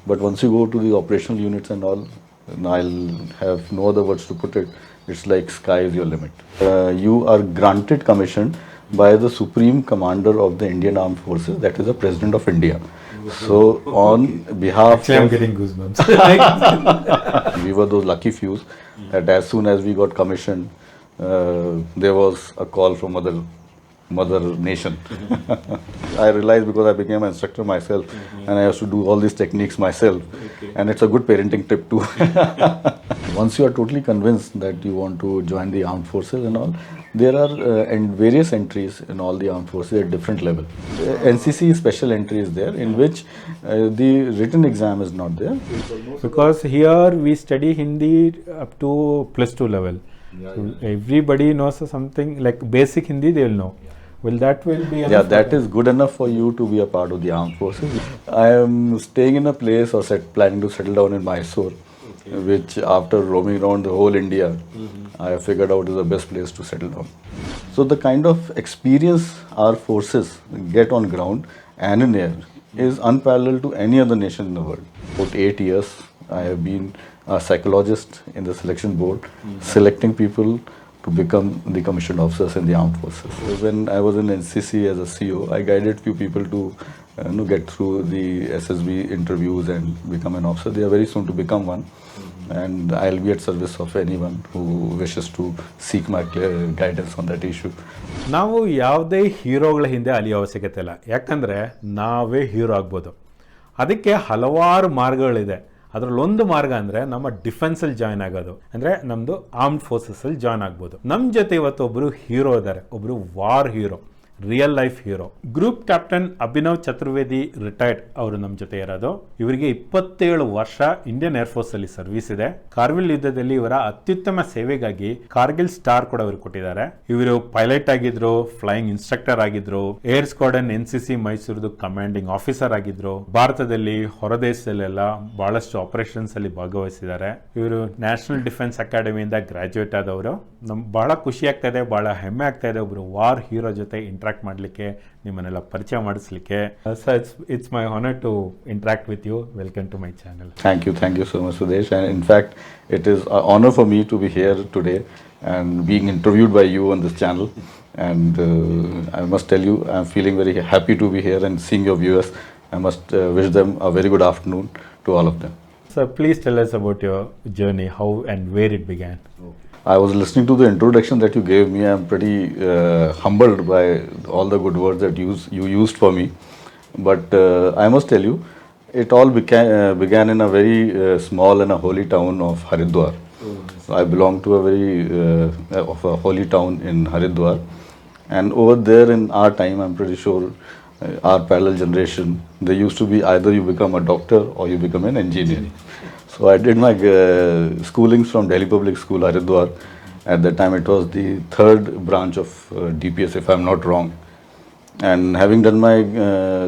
But once you go to the operational units and all, and I'll have no other words to put it. It's like sky is your limit. You are granted commission by the Supreme Commander of the Indian Armed Forces, that is the President of India. So on behalf Actually, I'm of, getting goosebumps. we were those lucky few that as soon as we got commissioned, there was a call from mother nation. I realized because I became an instructor myself and I have to do all these techniques myself, and it's a good parenting tip too. Once you are totally convinced that you want to join the armed forces and all, there are and various entries in all the armed forces at different level. NCC special entry is there in which the written exam is not there. Because here we study Hindi up to +2 level. So everybody knows something like basic Hindi, they will know. Well, that will be enough. Yeah, that is good enough for you to be a part of the armed forces. I am staying in a place or planning to settle down in Mysore, which after roaming around the whole India, I have figured out is the best place to settle down. So the kind of experience our forces get on ground and in air is unparalleled to any other nation in the world. About 8 years, I have been a psychologist in the selection board, selecting people to become the commissioned officers in the armed forces. When I was in NCC as a CO, I guided few people to get through the SSB interviews and become an officer. They are very soon to become one, and I'll be at service of anyone who wishes to seek my guidance on that issue. ನಾವು ಯಾವುದೇ ಹೀರೋಗಳ ಹಿಂದೆ ಅಲಿಯೋ ಅವಶ್ಯಕತೆ ಇಲ್ಲ, ಯಾಕಂದರೆ ನಾವೇ hero ಆಗ್ಬೋದು. ಅದಕ್ಕೆ ಹಲವಾರು ಮಾರ್ಗಗಳಿದೆ. ಅದರಲ್ಲಿ ಒಂದು ಮಾರ್ಗ ಅಂದರೆ ನಮ್ಮ ಡಿಫೆನ್ಸಲ್ಲಿ ಜಾಯ್ನ್ ಆಗೋದು, ಅಂದರೆ ನಮ್ಮದು ಆರ್ಮ್ಡ್ ಫೋರ್ಸಸಲ್ಲಿ ಜಾಯ್ನ್ ಆಗ್ಬೋದು. ನಮ್ಮ ಜೊತೆ ಇವತ್ತು ಒಬ್ಬರು ಹೀರೋ ಇದ್ದಾರೆ, ಒಬ್ಬರು war hero, real life hero. Group captain Abhinav Chaturvedi retired ಅವರು ನಮ್ಮ ಜೊತೆ ಇರೋದು. ಇವರಿಗೆ 27 ವರ್ಷ ಇಂಡಿಯನ್ ಏರ್ಫೋರ್ಸ್ ಅಲ್ಲಿ ಸರ್ವಿಸ್ ಇದೆ. ಕಾರ್ಗಿಲ್ ಯುದ್ಧದಲ್ಲಿ ಇವರ ಅತ್ಯುತ್ತಮ ಸೇವೆಗಾಗಿ ಕಾರ್ಗಿಲ್ ಸ್ಟಾರ್ ಕೂಡ ಅವರು ಕೊಟ್ಟಿದ್ದಾರೆ. ಇವರು ಪೈಲಟ್ ಆಗಿದ್ರು, ಫ್ಲೈಯಿಂಗ್ ಇನ್ಸ್ಟ್ರಕ್ಟರ್ ಆಗಿದ್ರು, ಏರ್ ಸ್ಕ್ವಾಡನ್ NCC ಮೈಸೂರದು ಕಮಾಂಡಿಂಗ್ ಆಫೀಸರ್ ಆಗಿದ್ರು. ಭಾರತದಲ್ಲಿ ಹೊರದೇಶದಲ್ಲೆಲ್ಲ ಬಹಳಷ್ಟು ಆಪರೇಷನ್ಸ್ ಅಲ್ಲಿ ಭಾಗವಹಿಸಿದ್ದಾರೆ. ಇವರು ನ್ಯಾಷನಲ್ ಡಿಫೆನ್ಸ್ ಅಕಾಡೆಮಿಯಿಂದ ಗ್ರಾಜುಯೇಟ್ ಆದವರು. ನಮ್ಗೆ ಬಹಳ ಖುಷಿ ಆಗ್ತಾ ಇದೆ, ಬಹಳ ಹೆಮ್ಮೆ ಆಗ್ತಾ ಇದೆ ಒಬ್ರು ವಾರ್ ಹೀರೋ ಜೊತೆ ಇಂಟ್ರಾಕ್ಟ್ ಮಾಡಲಿಕ್ಕೆ, ನಿಮ್ಮನ್ನೆಲ್ಲ ಪರಿಚಯ ಮಾಡಿಸ್ಲಿಕ್ಕೆ. It's my honor to interact with you. Welcome to my channel. Thank you so much, Sudesh. And in fact, it is an honor for me to be here today and being interviewed by you on this channel. And I must tell you, I'm feeling very happy to be here and seeing your viewers. I must wish them a very good afternoon to all of them. So please tell us about your journey, how and where it began. I was listening to the introduction that you gave me. I'm pretty humbled by all the good words that you used for me. But I must tell you, it all began in a very small and a holy town of Haridwar. So I belong to a very of a holy town in Haridwar, and over there in our time, I'm pretty sure our parallel generation, there used to be either you become a doctor or you become an engineer. So I did my schoolings from Delhi Public School, Haridwar. At that time, it was the third branch of DPS, if I'm not wrong. And having done my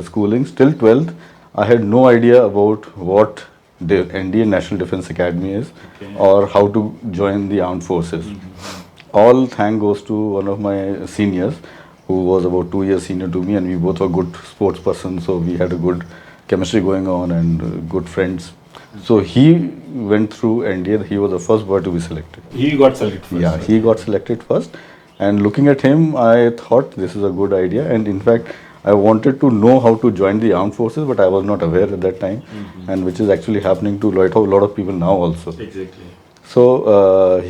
schoolings till 12th, I had no idea about what the Indian National Defence Academy is, or how to join the armed forces. All thank goes to one of my seniors, who was about 2 years senior to me, and we both were good sports persons, so we had a good chemistry going on and good friends. So he went through NDA. He was the first boy to be selected. He got selected first. Yeah, he got selected first. And looking at him, I thought this is a good idea. And in fact, I wanted to know how to join the armed forces, but I was not aware at that time, and which is actually happening to a lot of people now also. Exactly. So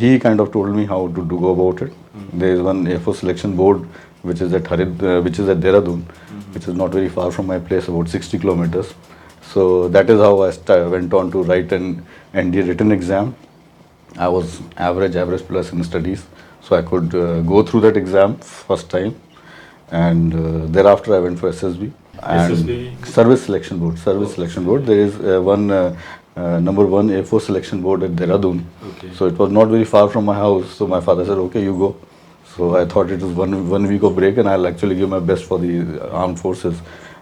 he kind of told me how to go about it. There is one Air Force selection board which is at Dehradun, which is not very far from my place, about 60 kilometers. So that is how I went on to write an NDA written exam. I was average plus in studies, so I could go through that exam first time, and thereafter I went for SSB. And SSB? Service Selection Board. There is one number 1 Air Force selection board at Dehradun. Okay. So it was not very far from my house. So my father said, "Okay, you go." So I thought it was one week of break, and I'll actually give my best for the armed forces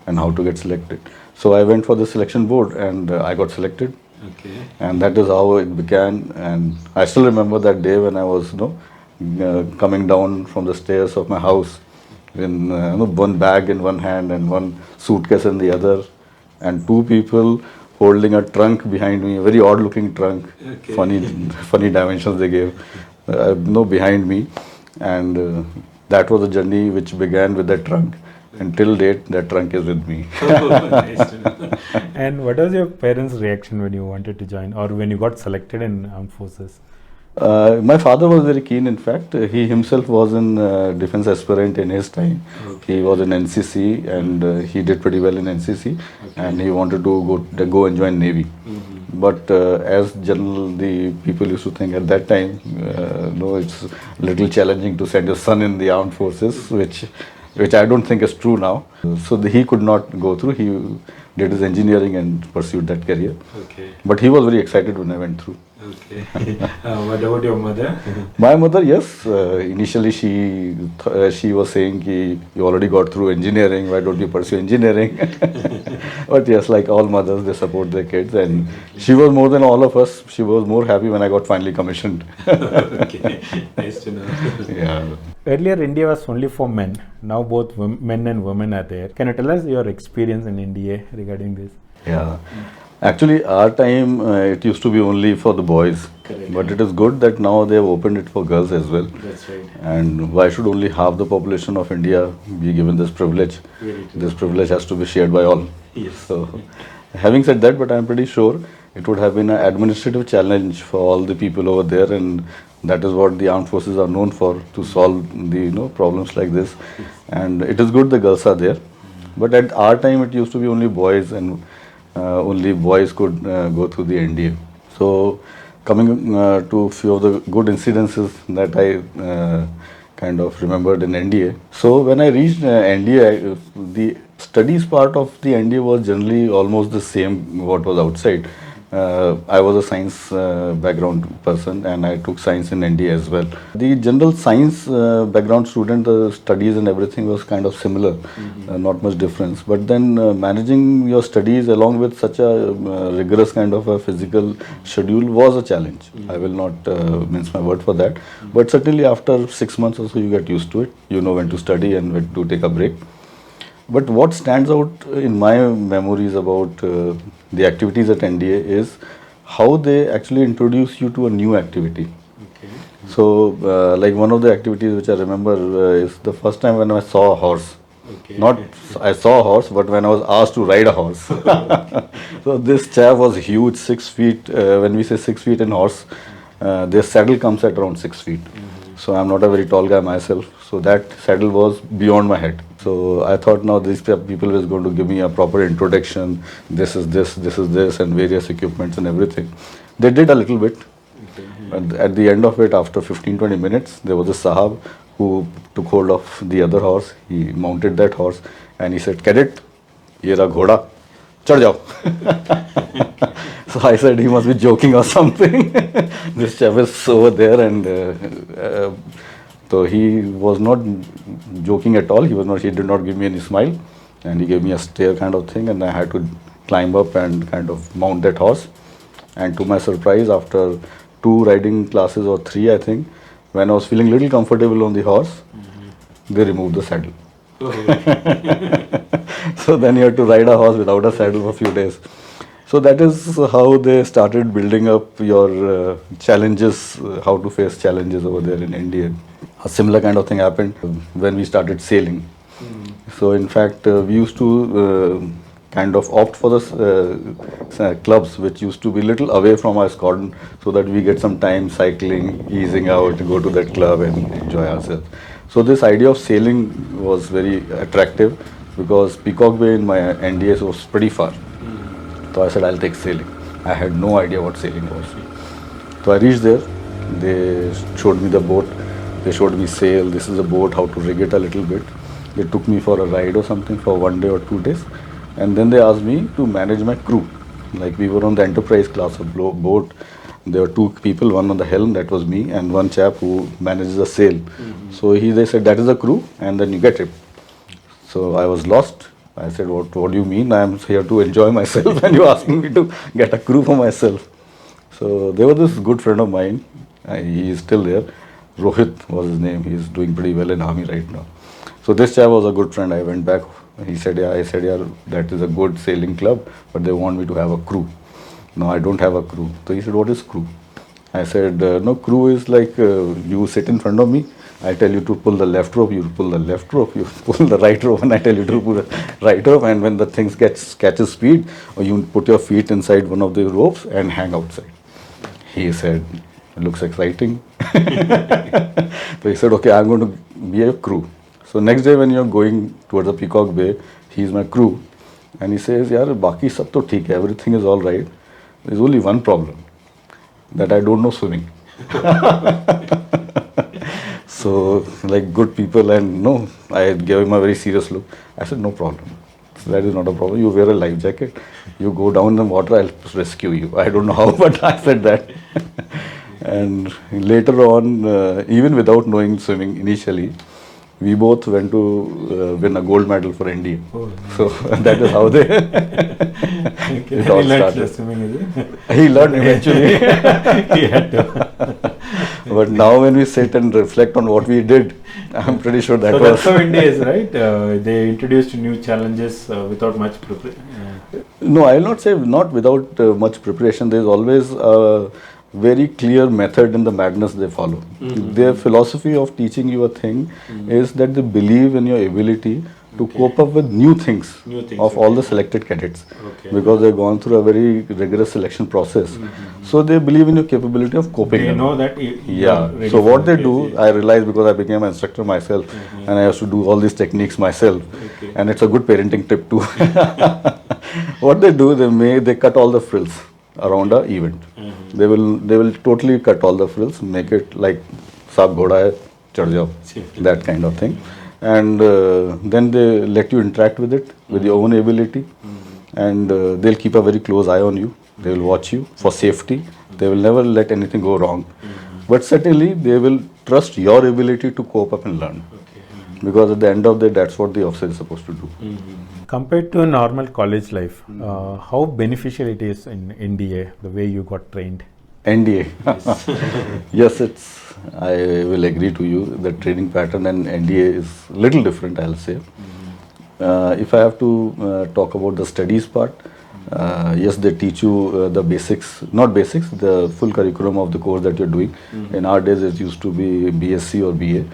and how to get selected. So I went for the selection board, and I got selected. Okay. And that is how it began. And I still remember that day when I was coming down from the stairs of my house with one bag in one hand and one suitcase in the other, and two people holding a trunk behind me, a very odd looking trunk, Okay. funny dimensions they gave, behind me. And that was a journey which began with that trunk. And till date, that trunk is with me. Nice to know. And what was your parents' reaction when you wanted to join or when you got selected in armed forces? My father was very keen. In fact, he himself was an defense aspirant in his time. Okay. He was in NCC and he did pretty well in NCC, and he wanted to go and join Navy. But as general, the people used to think at that time, no, it's a little challenging to send your son in the armed forces, which I don't think is true now. So he could not go through. He did his engineering and pursued that career. Okay. But he was very excited when I went through. Okay. What about your mother? My mother, yes. Initially, she was saying, ki, you already got through engineering. Why don't you pursue engineering? But yes, like all mothers, they support their kids, and she was more than all of us. She was more happy when I got finally commissioned. Okay. Nice to know. Yeah. Earlier, India was only for men. Now both men and women are there. Can you tell us your experience in India regarding this? Yeah. Actually, our time, it used to be only for the boys. Correct. But it is good that now they have opened it for girls as well. That's right. And why should only half the population of India be given this privilege? Very true. This privilege has to be shared by all. Yes. So, having said that, but I'm pretty sure it would have been an administrative challenge for all the people over there, and that is what the armed forces are known for, to solve the problems like this. And it is good the girls are there. But at our time, it used to be only boys, and only boys could go through the NDA. So, coming to a few of the good incidences that I kind of remembered in NDA. So, when I reached NDA, the studies part of the NDA was generally almost the same what was outside. I was a science background person, and I took science in NDA as well. The general science background student, the studies and everything was kind of similar, not much difference. But then managing your studies along with such a rigorous kind of a physical schedule was a challenge. I will not mince my word for that. But certainly after 6 months or so, you get used to it. You know when to study and when to take a break. But what stands out in my memories about the activities at NDA is how they actually introduce you to a new activity. Okay. So, like one of the activities which I remember is the first time when I saw a horse. Okay. Not I saw a horse, but when I was asked to ride a horse. So this chap was huge, 6 feet. When we say 6 feet in horse, their saddle comes at around 6 feet. So I'm not a very tall guy myself. So that saddle was beyond my head. So I thought now these people is going to give me a proper introduction. This is this, and various equipments and everything. They did a little bit. Okay. And at the end of it, after 15-20 minutes, there was a Sahab who took hold of the other horse. He mounted that horse and he said, "Cadet, ye raha ghoda, chad jao." So I said he must be joking or something. This chap is over there, and so he was not joking at all. He did not give me any smile, and he gave me a stare kind of thing, and I had to climb up and kind of mount that horse. And to my surprise, after 2 riding classes or 3, I think, when I was feeling little comfortable on the horse, they removed the saddle. So then you had to ride a horse without a saddle for a few days. So that is how they started building up your challenges, how to face challenges over there in India. A similar kind of thing happened when we started sailing. So in fact, we used to kind of opt for the clubs which used to be little away from our squadron, so that we get some time cycling, easing out, go to that club and enjoy ourselves. So this idea of sailing was very attractive, because Peacock Bay in my NDA was pretty far. So I said, I'll take sailing. I had no idea what sailing was. So I reached there, they showed me the boat, they showed me sail, this is a boat, how to rig it a little bit. They took me for a ride or something for 1 day or 2 days, and then they asked me to manage my crew. Like we were on the Enterprise class of boat. There were 2 people, one on the helm, that was me, and one chap who manages the sail. So they said, that is the crew, and then you get it. So I was lost. I said, what do you mean? I am here to enjoy myself and you're asking me to get a crew for myself. So there was this good friend of mine. He is still there. Rohit was his name. He is doing pretty well in army right now. So this chap was a good friend. I went back He said, yeah. I said, yeah, that is a good sailing club, but they want me to have a crew. No, I don't have a crew. So he said, what is crew? I said, no, crew is like you sit in front of me. I tell you to pull the left rope, you pull the left rope, you pull the right rope, and I tell you to pull the right rope. And when the thing catches speed, or you put your feet inside one of the ropes and hang outside. He said, it looks exciting. So he said, okay, I'm going to be a crew. So next day when you're going towards the Peacock Bay, he's my crew. And he says, yaar, baki sab to theek hai, everything is all right. There's only one problem, that I don't know swimming. So, like good people, and no, I gave him a very serious look. I said, no problem. So that is not a problem. You wear a life jacket, you go down in the water, I'll rescue you. I don't know how, but I said that. And later on, even without knowing swimming initially, we both went to win a gold medal for India. Oh, So that is how they Okay. it all He learned started. swimming, is it? He learned eventually. He had to. But now when we sit and reflect on what we did, I'm pretty sure that So was... that's how India is, right? They introduced new challenges without much preparation. No, I will not say not without much preparation. There is always a very clear method in the madness they follow. Their philosophy of teaching you a thing is that they believe in your ability to cope up with new things, New things, of all the selected cadets, Okay. because they've gone through a very rigorous selection process. So they believe in your capability of coping. They with know it. that. Yeah. So what they do, I realized because I became an instructor myself, and I have to do all these techniques myself, Okay. and it's a good parenting tip too. What they do, they cut all the frills around a event. They will totally cut all the frills, make it like saab ghoda hai, chad jao, that kind of thing, and then they let you interact with it with your own ability, and they'll keep a very close eye on you. They will watch you for safety. They will never let anything go wrong. But certainly they will trust your ability to cope up and learn. Because at the end of the day, that's what the officer is supposed to do. Compared to a normal college life, how beneficial it is in NDA, the way you got trained? NDA. Yes, I will agree to you. The training pattern and NDA is little different, I'll say. If I have to talk about the studies part, yes, they teach you the basics, not basics, the full curriculum of the course that you're doing. In our days, it used to be BSc or BA.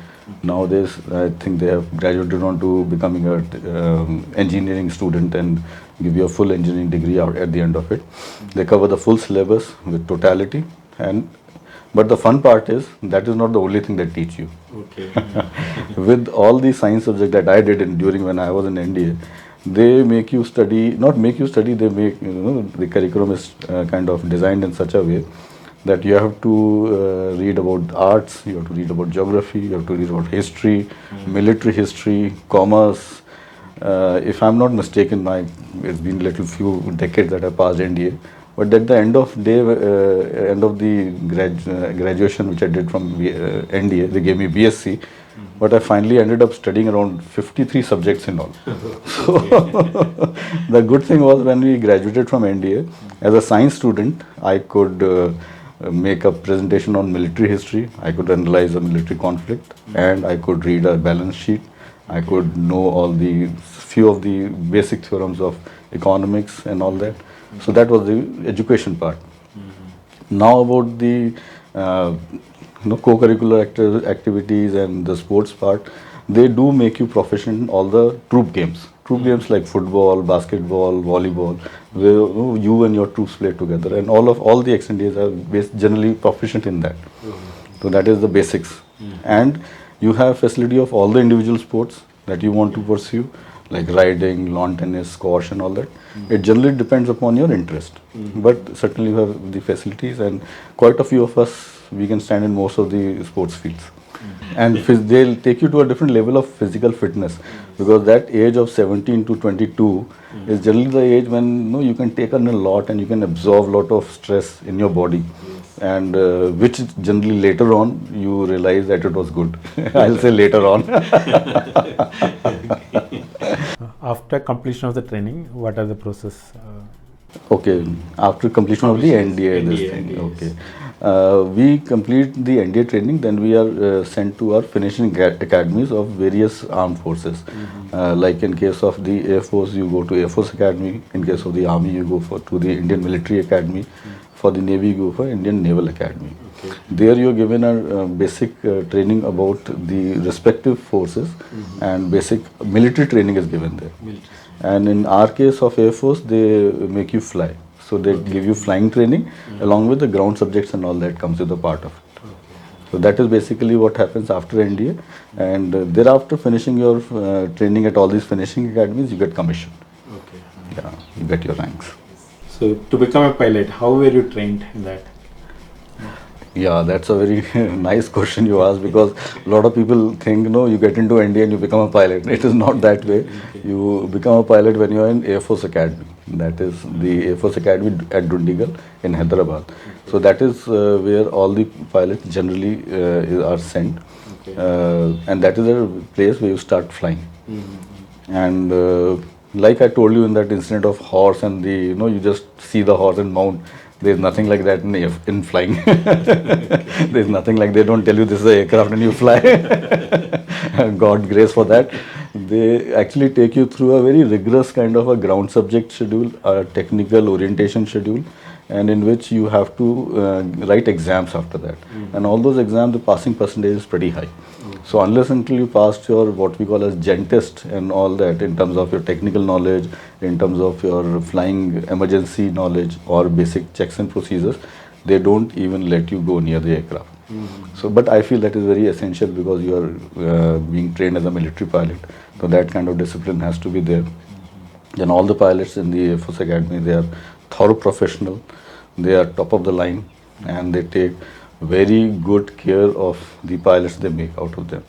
Nowadays, I think they have graduated on to becoming an engineering student and give you a full engineering degree out at the end of it. They cover the full syllabus with totality, but the fun part is that is not the only thing they teach you. Okay. With all the science subject that I did during when I was in NDA, they make you study, not make you study, they make, the curriculum is kind of designed in such a way that you have to read about arts, you have to read about geography, you have to read about history, military history, commerce. If I'm not mistaken, it's been little few decades that I passed NDA, but at the end of the graduation which I did from NDA, they gave me BSc, but I finally ended up studying around 53 subjects in all. So the good thing was when we graduated from NDA, as a science student, I could make a presentation on military history, I could analyze a military conflict, and I could read a balance sheet. I could know all the few of the basic theorems of economics and all that. So that was the education part. Now about the co-curricular activities and the sports part, they do make you proficient in all the troop games. Troop games like football, basketball, volleyball, where you and your troops play together, and all the XNDAs are generally proficient in that. So that is the basics. And you have facility of all the individual sports that you want to pursue, like riding, lawn tennis, squash and all that. It generally depends upon your interest. But certainly you have the facilities, and quite a few of us, we can stand in most of the sports fields. And they'll take you to a different level of physical fitness, because that age of 17 to 22 is generally the age when you can take on a lot and you can absorb a lot of stress in your body, and which generally later on you realize that it was good. I'll say later on. After completion of the training, what are the process? Okay, after completion of the NDA, this thing. NDA, Okay. We complete the NDA training, then we are sent to our finishing academies of various armed forces. Like in case of the Air Force, you go to Air Force Academy. In case of the Army, you go to the Indian Military Academy. For the Navy, you go for Indian Naval Academy. Okay. There you are given a basic training about the respective forces, and basic military training is given there. Military. And in our case of Air Force, they make you fly. So they give you flying training along with the ground subjects and all that comes with a part of it. Okay. So that is basically what happens after NDA. And thereafter finishing your training at all these finishing academies, you get commission. Okay. Yeah, you get your ranks. So to become a pilot, how were you trained in that? Yeah, that's a very nice question you asked, because a lot of people think, you get into NDA and you become a pilot. It is not that way. Okay. You become a pilot when you are in Air Force Academy. That is the Air Force Academy at Dundigal in Hyderabad. So that is where all the pilots generally are sent. Okay. And that is a place where you start flying. Mm-hmm. And like I told you in that incident of horse and the, you just see the horse and mount. There's nothing like that in flying. There's nothing like, they don't tell you this is an aircraft and you fly. God grace for that. They actually take you through a very rigorous kind of a ground subject schedule, a technical orientation schedule, and in which you have to write exams after that. And all those exams, the passing percentage is pretty high. So unless until you passed your what we call as gen test and all that, in terms of your technical knowledge, in terms of your flying emergency knowledge or basic checks and procedures, they don't even let you go near the aircraft. So, but I feel that is very essential, because you are being trained as a military pilot. So that kind of discipline has to be there. And all the pilots in the Air Force Academy, they are thorough professional, they are top of the line, and they take very good care of the pilots they make out of them.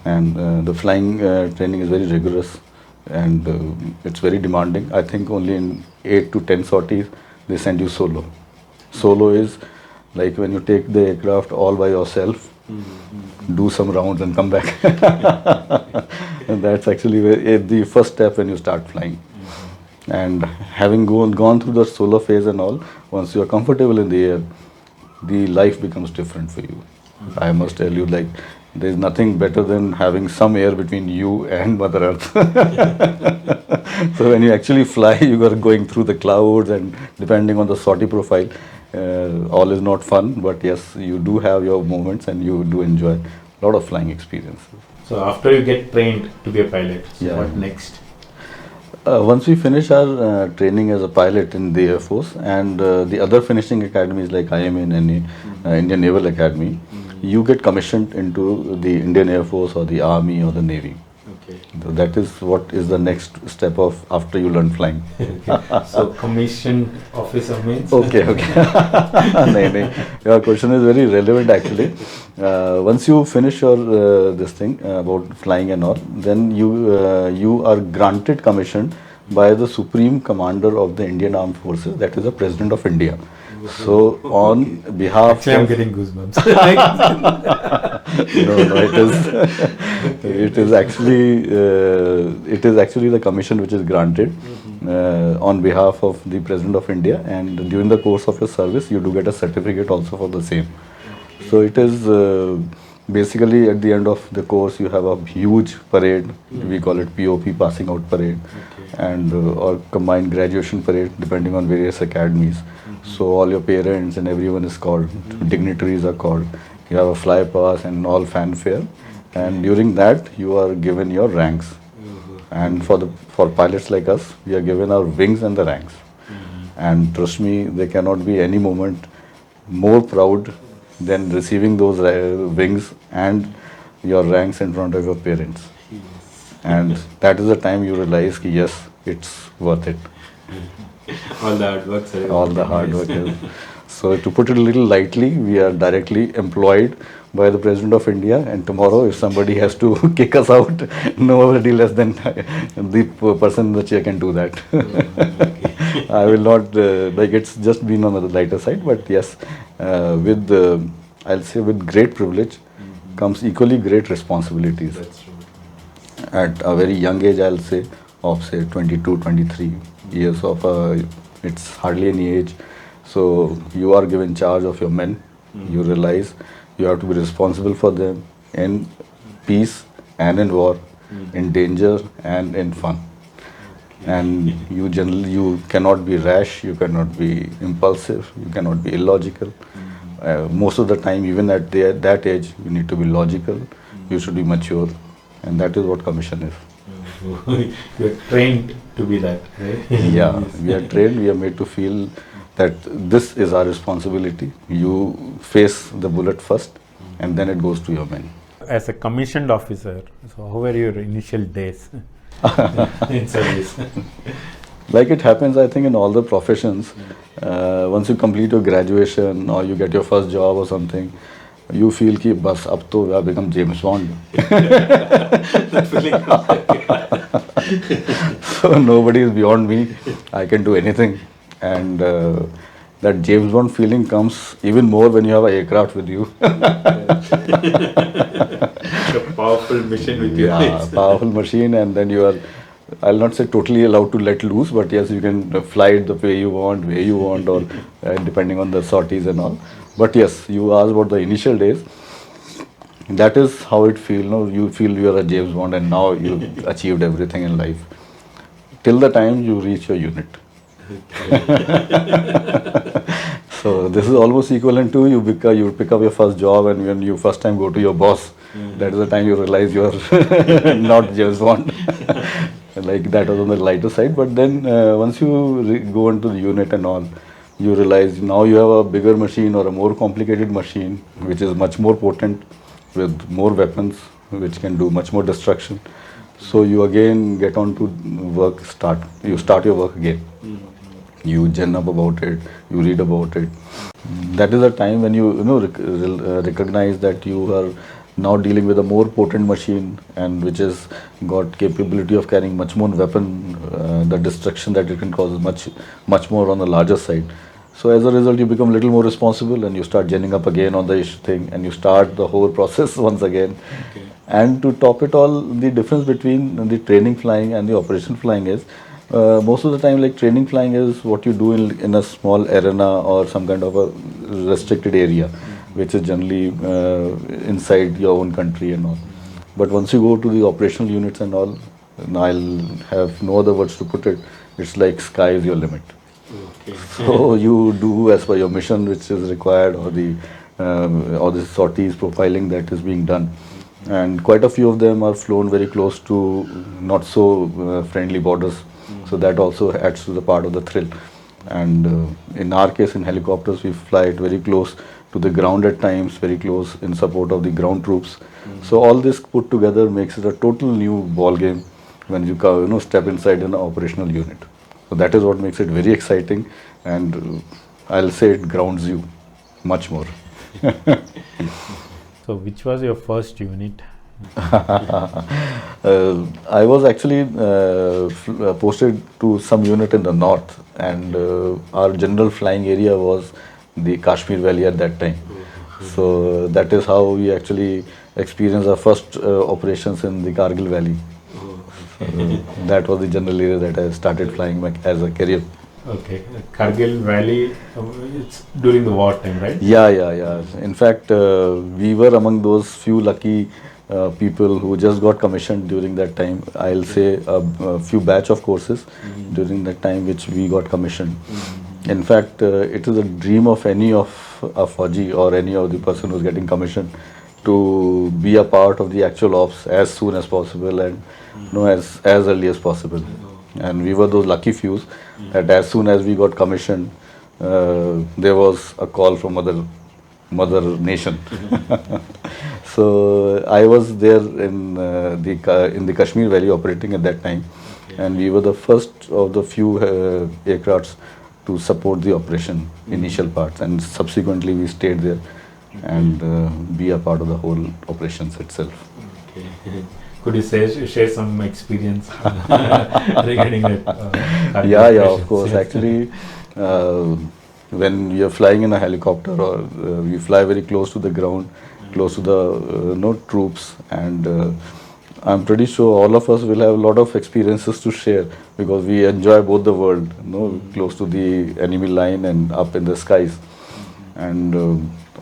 And the flying training is very rigorous, and it's very demanding. I think only in 8 to 10 sorties they send you solo. Solo is like when you take the aircraft all by yourself, do some rounds and come back. And that's actually the first step when you start flying. And having gone through the solo phase and all, once you are comfortable in the air, the life becomes different for you. I must tell you, like, there's nothing better than having some air between you and Mother Earth. So when you actually fly, you are going through the clouds, and depending on the sortie profile, all is not fun, but yes, you do have your moments and you do enjoy a lot of flying experiences. So after you get trained to be a pilot, so Yeah. what next? Once we finish our training as a pilot in the Air Force, and the other finishing academies like IMA and Indian Naval Academy, you get commissioned into the Indian Air Force or the Army or the Navy. Okay. So that is what is the next step of after you learn flying. So commissioned officer means? Okay. No. Your question is very relevant actually. Once you finish your this thing about flying and all, then you are granted commission by the Supreme Commander of the Indian Armed Forces, that is the President of India. So on behalf Actually, I'm of getting goosebumps. it is actually the commission which is granted on behalf of the President of India, and during the course of your service you do get a certificate also for the same. So it is basically at the end of the course you have a huge parade, we call it POP, passing out parade, and or combined graduation parade depending on various academies. So all your parents and everyone is called, dignitaries are called, you have a fly pass and all fanfare, and during that you are given your ranks. And for pilots like us, we are given our wings and the ranks. And trust me, there cannot be any moment more proud than receiving those wings and your ranks in front of your parents. And that is the time you realize that yes, it's worth it. All the hard work, sir. All the hard work is. So to put it a little lightly, we are directly employed by the President of India, and tomorrow if somebody has to kick us out, nobody less than the person in the chair can do that. I will not, it's just been on the lighter side, but yes, I'll say with great privilege comes equally great responsibilities. That's true. At a very young age, I'll say, of say 22, 23 years of, it's hardly any age. So you are given charge of your men, You realize you have to be responsible for them in peace and in war, in danger and in fun. And you cannot be rash, you cannot be impulsive, you cannot be illogical. Most of the time, even at that age, you need to be logical, you should be mature, and that is what commission is. You're trained to be that, right? Yeah, we are trained, we are made to feel that this is our responsibility. You face the bullet first, and then it goes to your men. As a commissioned officer, so how were your initial days in service? Like it happens, I think, in all the professions. Once you complete your graduation or you get your first job or something, you feel कि बस अब तो I become James Bond. So nobody is beyond me. I can do anything, and that James Bond feeling comes even more when you have an aircraft with you. A powerful mission with you. Yeah, powerful machine, and then you are, I'll not say totally allowed to let loose, but yes, you can fly it the way you want, where you want, or depending on the sorties and all. But yes, you asked about the initial days. That is how it feels. No, you feel you are a James Bond, and now you achieved everything in life. Till the time you reach your unit. So this is almost equivalent to you pick up your first job, and when you first time go to your boss, that is the time you realize you are not James Bond. Like that was on the lighter side, but then once you go into the unit and all, you realize now you have a bigger machine or a more complicated machine, which is much more potent, with more weapons, which can do much more destruction. So you again get on to work, you start your work again. You gen up about it, you read about it. That is the time when you recognize that you are now dealing with a more potent machine, and which has got capability of carrying much more weapon. The destruction that it can cause is much more on the larger side. So as a result, you become a little more responsible, and you start genning up again on the issue thing, and you start the whole process once again. Okay. And to top it all, the difference between the training flying and the operation flying is, most of the time, like training flying is what you do in a small arena or some kind of a restricted area, which is generally inside your own country and all. But once you go to the operational units and all, and I'll have no other words to put it, it's like sky is your limit. Okay. So you do as per your mission which is required, or the sorties profiling that is being done. And quite a few of them are flown very close to not so friendly borders. So that also adds to the part of the thrill. And in our case, in helicopters, we fly it very close to the ground at times, very close in support of the ground troops. So all this put together makes it a total new ball game when you step inside an operational unit. So that is what makes it very exciting, and I'll say it grounds you much more. So which was your first unit? I was actually posted to some unit in the north, and our general flying area was the Kashmir Valley at that time. So that is how we actually experienced our first operations in the Kargil Valley. That was the general area that I started flying as a career. Okay. Kargil Valley, it's during the war time, right? Yeah. In fact, we were among those few lucky people who just got commissioned during that time. I'll say a few batch of courses during that time which we got commissioned. In fact, it is a dream of any of a Fauji or any of the person who's getting commissioned to be a part of the actual ops as soon as possible, and as early as possible. And we were those lucky fews that as soon as we got commissioned, there was a call from mother nation. So I was there in the Kashmir Valley operating at that time, and we were the first of the few aircrafts to support the operation initial parts, and subsequently we stayed there and be a part of the whole operations itself. Okay. Could you share some experience regarding that? Yeah, of course. Actually, when you're flying in a helicopter, or we fly very close to the ground, close to the troops, and I'm pretty sure all of us will have a lot of experiences to share, because we enjoy both the world, close to the enemy line and up in the skies. And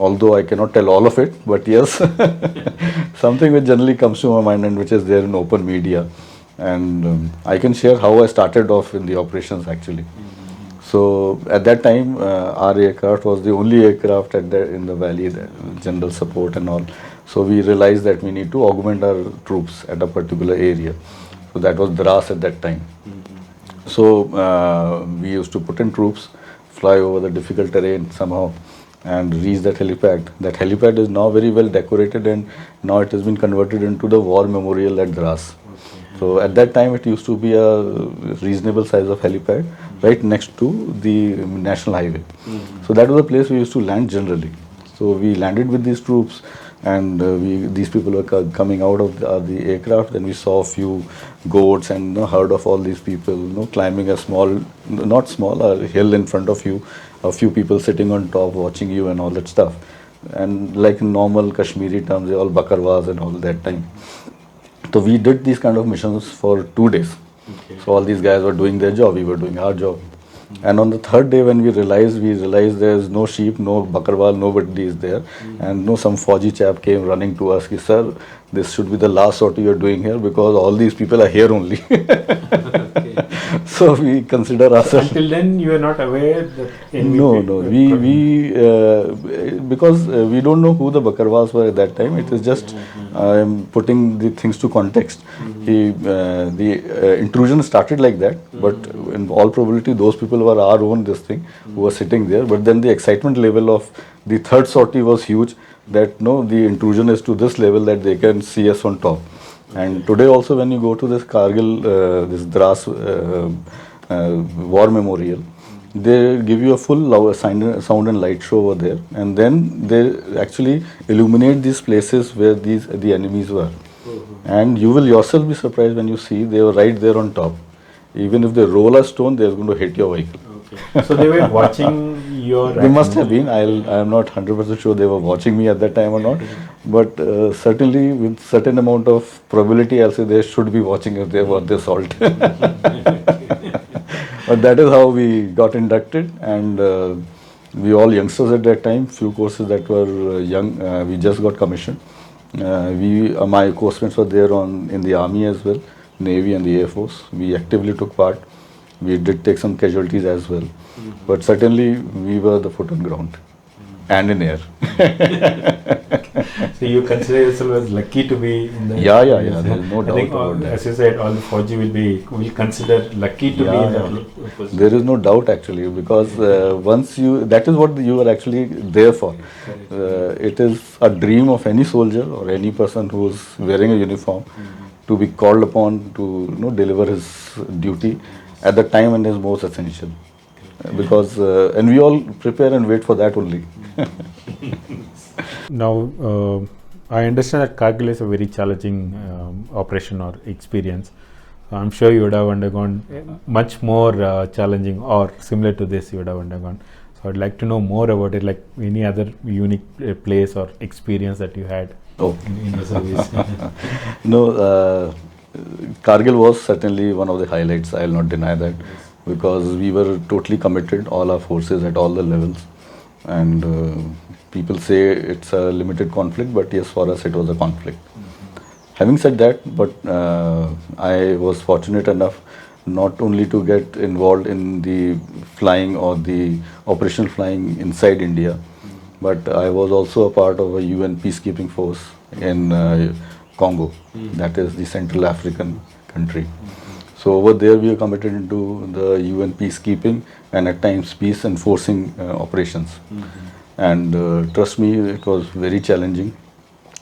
although I cannot tell all of it, but yes, something which generally comes to my mind and which is there in open media. And I can share how I started off in the operations actually. So at that time, our aircraft was the only aircraft in the valley, the general support and all. So we realized that we need to augment our troops at a particular area. So that was Dras at that time. So we used to put in troops, fly over the difficult terrain somehow, and reach that helipad. That helipad is now very well decorated, and now it has been converted into the war memorial at Dras. So at that time, it used to be a reasonable size of helipad right next to the national highway. So that was a place we used to land generally. So we landed with these troops, and these people were coming out of the aircraft. Then we saw a few goats and herd of all these people, climbing a small, not small, a hill in front of you. A few people sitting on top watching you and all that stuff. And like in normal Kashmiri terms, they all bakarwas and all that time. So we did these kind of missions for 2 days. So all these guys were doing their job, we were doing our job. And on the third day when we realized there is no sheep, no bakarwal, nobody is there. And some Fauji chap came running to us, sir, this should be the last sortie you're doing here because all these people are here only. So we consider ourselves. Until then, you were not aware that No, because we don't know who the Bakarwas were at that time. It is just putting the things to context. The intrusion started like that, but in all probability, those people were our own who were sitting there. But then the excitement level of the third sortie was huge. That the intrusion is to this level that they can see us on top. And today also when you go to this Kargil, this Dras war memorial, they give you a full sound and light show over there, and then they actually illuminate these places where the enemies were. And you will yourself be surprised when you see they were right there on top. Even if they roll a stone, they are going to hit your vehicle. Okay. So they were watching your... They must have been. I am not 100% sure they were watching me at that time or not. But certainly with certain amount of probability, I'll say they should be watching if they were the salt. But that is how we got inducted, and we all youngsters at that time, few courses that were young, we just got commissioned. My course-mates were there in the army as well, Navy and the Air Force. We actively took part. We did take some casualties as well. But certainly we were the foot on ground and in air. So you consider yourself as lucky to be in the... Yeah. There is no doubt about that. As you said, all the Fauji will consider lucky to be in that position. There is no doubt actually, because that is what you are actually there for. It is a dream of any soldier or any person who is wearing a uniform to be called upon to deliver his duty at the time when it is most essential. Because and we all prepare and wait for that only. Now, I understand that Kargil is a very challenging operation or experience. I'm sure you would have undergone much more challenging or similar to this you would have undergone. So I'd like to know more about it, like any other unique place or experience that you had in the service. No, Kargil was certainly one of the highlights, I'll not deny that, because we were totally committed, all our forces at all the levels. And people say it's a limited conflict, but yes, for us it was a conflict. Having said that, but I was fortunate enough not only to get involved in the flying or the operational flying inside India, but I was also a part of a UN peacekeeping force in Congo, that is the Central African country. So over there we are committed into the UN peacekeeping and at times peace enforcing operations. And trust me, it was very challenging,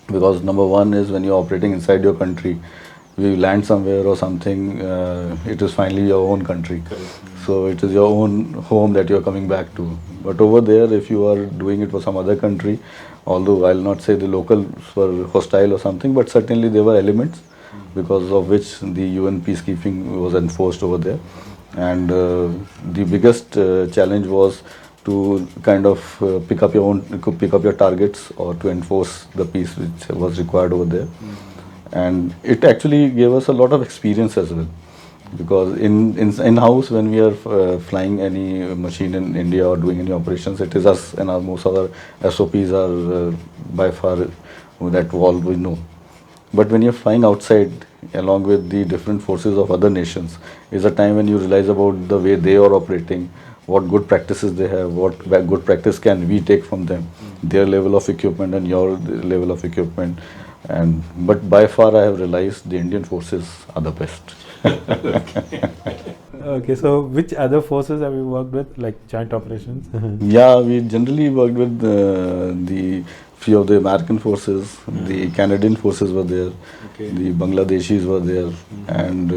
because number one is when you're operating inside your country, you land somewhere or something, it is finally your own country. So it is your own home that you're coming back to. But over there, if you are doing it for some other country, although I'll not say the locals were hostile or something, but certainly there were elements because of which the UN peacekeeping was enforced over there. And the biggest challenge was to kind of pick up your targets or to enforce the peace which was required over there. And it actually gave us a lot of experience as well. because in house when we are flying any machine in India or doing any operations, it is us, and our most other SOPs are by far that all we know. But when you're flying outside along with the different forces of other nations, is a time when you realize about the way they are operating, what good practices they have, what good practice can we take from them, their level of equipment and your level of equipment. And but by far I have realized the Indian forces are the best. Okay, so which other forces have you worked with, like joint operations? Yeah, we generally worked with the few of the American forces, the Canadian forces were there, the Bangladeshis were there, and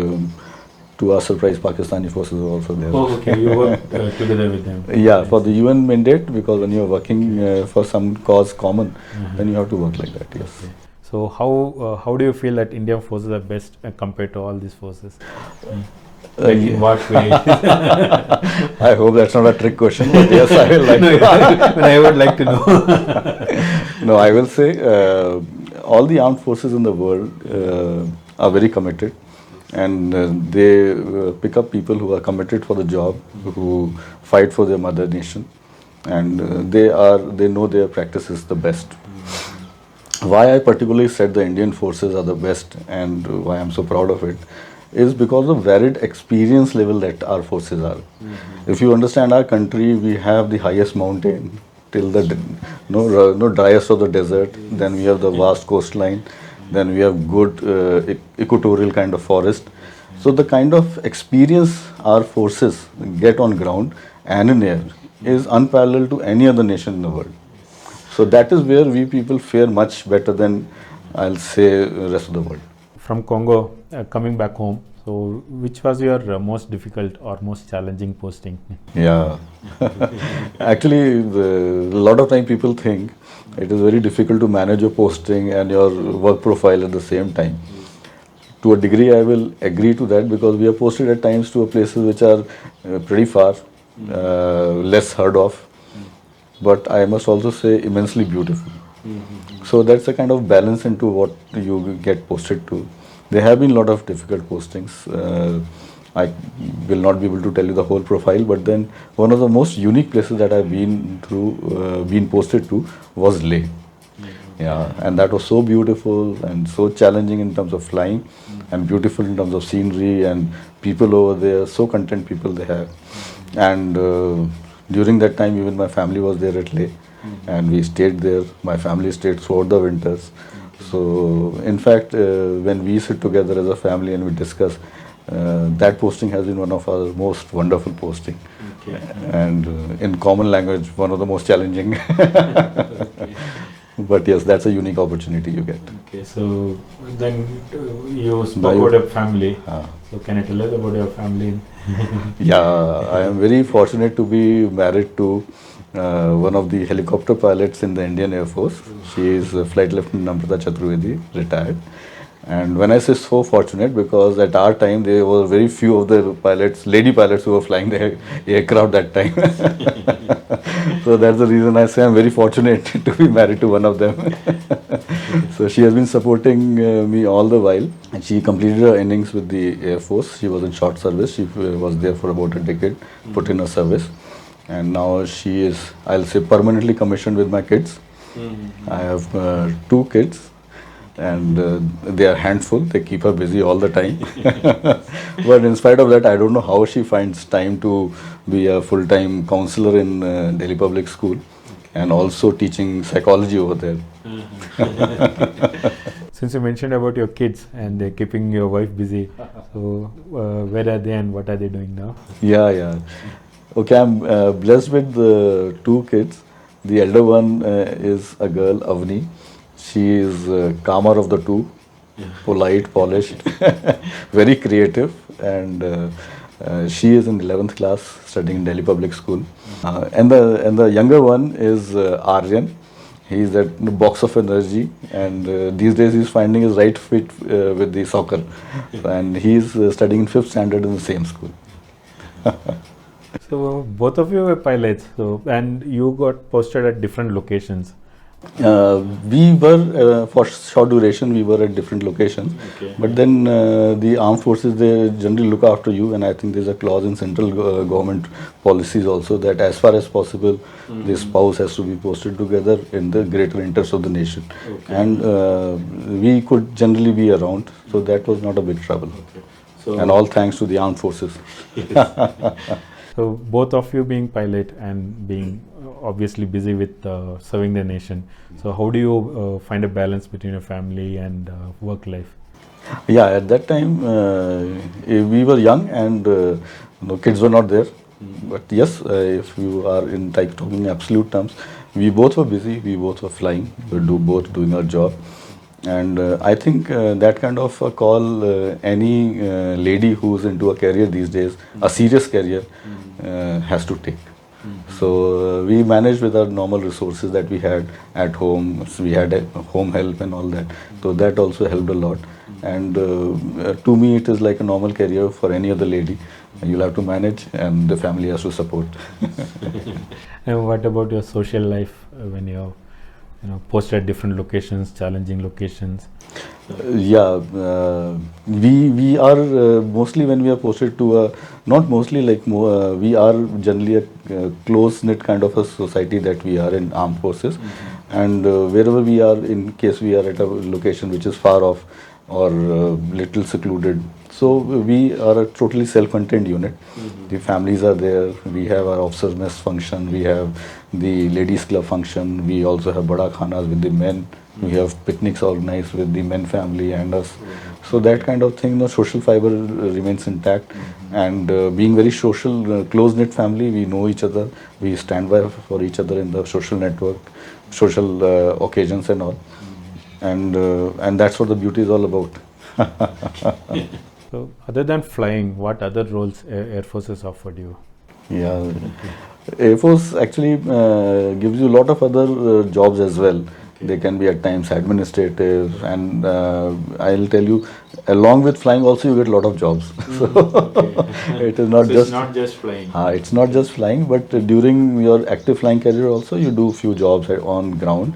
to our surprise, Pakistani forces were also there. Oh, okay. You work together with them. Yeah, for the UN mandate, because when you are working for some cause common, then you have to work like that. Yes. So how do you feel that Indian forces are best compared to all these forces? Like in what way? I hope that's not a trick question, but yes, I will like. But I would like to know. No, I will say all the armed forces in the world are very committed, and they pick up people who are committed for the job, who fight for their mother nation, and they know their practice is the best. Why I particularly said the Indian forces are the best and why I'm so proud of it is because of varied experience level that our forces are. If you understand our country, we have the highest mountain till the driest of the desert, then we have the vast coastline, then we have good equatorial kind of forest. So the kind of experience our forces get on ground and in air is unparalleled to any other nation in the world. So that is where we people fare much better than, I'll say, rest of the world. From Congo, coming back home, so which was your most difficult or most challenging posting? Yeah. Actually, a lot of time people think it is very difficult to manage your posting and your work profile at the same time. To a degree, I will agree to that because we are posted at times to places which are pretty far, less heard of. But I must also say immensely beautiful. So that's a kind of balance into what you get posted to. There have been a lot of difficult postings. I will not be able to tell you the whole profile, but then one of the most unique places that I've been posted to was Leh. Yeah, and that was so beautiful and so challenging in terms of flying, and beautiful in terms of scenery and people over there. So content people they have, and during that time, even my family was there at Leh, and we stayed there. My family stayed throughout the winters. So, in fact, when we sit together as a family and we discuss, that posting has been one of our most wonderful posting, and in common language, one of the most challenging. But yes, that's a unique opportunity you get. Okay, so then you spoke about your family. So can you tell us about your family? Yeah, I am very fortunate to be married to one of the helicopter pilots in the Indian Air Force. She is Flight Lieutenant Namrata Chaturvedi, retired. And when I say so fortunate, because at our time there were very few of the pilots, lady pilots who were flying the aircraft that time. So that's the reason I say I'm very fortunate to be married to one of them. So she has been supporting me all the while, and she completed her innings with the Air Force. She was in short service. She was there for about a decade, put in her service, and now she is, I'll say, permanently commissioned with my kids. I have 2 kids. And they are handful, they keep her busy all the time. But in spite of that, I don't know how she finds time to be a full-time counselor in Delhi Public School and also teaching psychology over there. Since you mentioned about your kids and they're keeping your wife busy, so where are they and what are they doing now? Yeah. Okay, I'm blessed with 2 kids. The elder one is a girl, Avni. She is calmer of the 2, polite, polished, very creative, and she is in 11th class studying in Delhi Public School. And the younger one is Aryan. He is that box of energy, and these days he's finding his right fit with the soccer, and he is studying in 5th standard in the same school. So both of you were pilots, so and you got posted at different locations. We were for short duration. We were at different locations, Okay. but then the armed forces, they generally look after you, and I think there's a clause in central government policies also that as far as possible, the spouse has to be posted together in the greater interest of the nation, Okay. and we could generally be around, so that was not a big trouble. Okay. So And all thanks to the armed forces. So both of you being pilot and being obviously busy with serving the nation. So how do you find a balance between your family and work life? Yeah, at that time we were young and kids were not there. But yes, if you are in talking absolute terms, we both were busy. We both were flying. We were both doing our job, and I think that kind of a call any lady who's into a career these days, a serious career, has to take. So we managed with our normal resources that we had at home. So we had home help and all that. So that also helped a lot. And to me, it is like a normal career for any other lady. You'll have to manage, and the family has to support. And what about your social life when you're posted at different locations, challenging locations? Yeah, we are mostly when we are posted to a, not mostly like more, we are generally a close knit kind of a society that we are in armed forces, and wherever we are, in case we are at a location which is far off or little secluded, so we are a totally self-contained unit. The families are there. We have our officers mess function. We have the ladies club function. We also have bada khanas with the men. We have picnics organized with the men family and us. So that kind of thing, social fiber remains intact. And being very social, close-knit family, we know each other. We stand by for each other in the social network, social occasions and all. And that's what the beauty is all about. So other than flying, what other roles Air Force has offered you? Yeah, Air Force actually gives you a lot of other jobs as well. They can be at times administrative, and I'll tell you, along with flying also you get a lot of jobs. It is not so just it's not just flying. it's not just flying, but during your active flying career also you do few jobs on ground,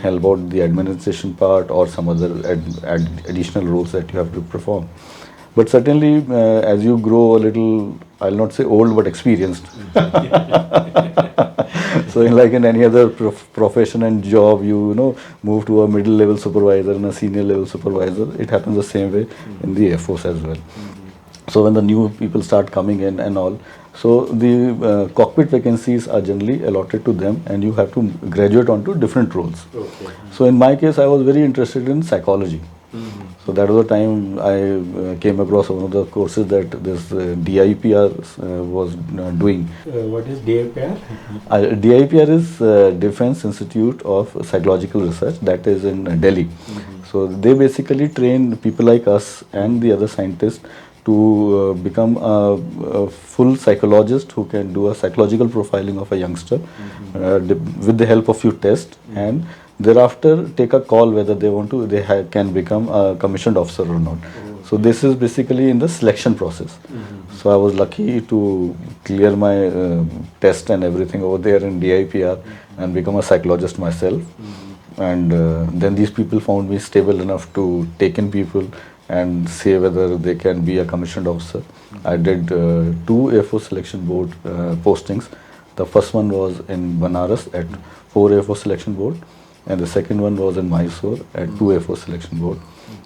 help out the administration part or some other additional roles that you have to perform. But certainly, as you grow a little, I'll not say old, but experienced. So, like in any other profession and job, you move to a middle level supervisor and a senior level supervisor. It happens the same way in the Air Force as well. So, when the new people start coming in and all, so the cockpit vacancies are generally allotted to them, and you have to graduate onto different roles. Okay. So, in my case, I was very interested in psychology. So that was the time I came across one of the courses that this DIPR was doing. What is DAPR? DIPR is Defense Institute of Psychological Research, that is in Delhi. So they basically train people like us and the other scientists to become a full psychologist who can do a psychological profiling of a youngster with the help of few tests, and thereafter take a call whether they want to, can become a commissioned officer or not. So this is basically in the selection process. So I was lucky to clear my test and everything over there in DIPR and become a psychologist myself. And then these people found me stable enough to take in people and say whether they can be a commissioned officer. I did 2 Air Force Selection Board postings. The first one was in Banaras at 4 Air Force Selection Board, and the second one was in Mysore at 2 Air Force Selection Board.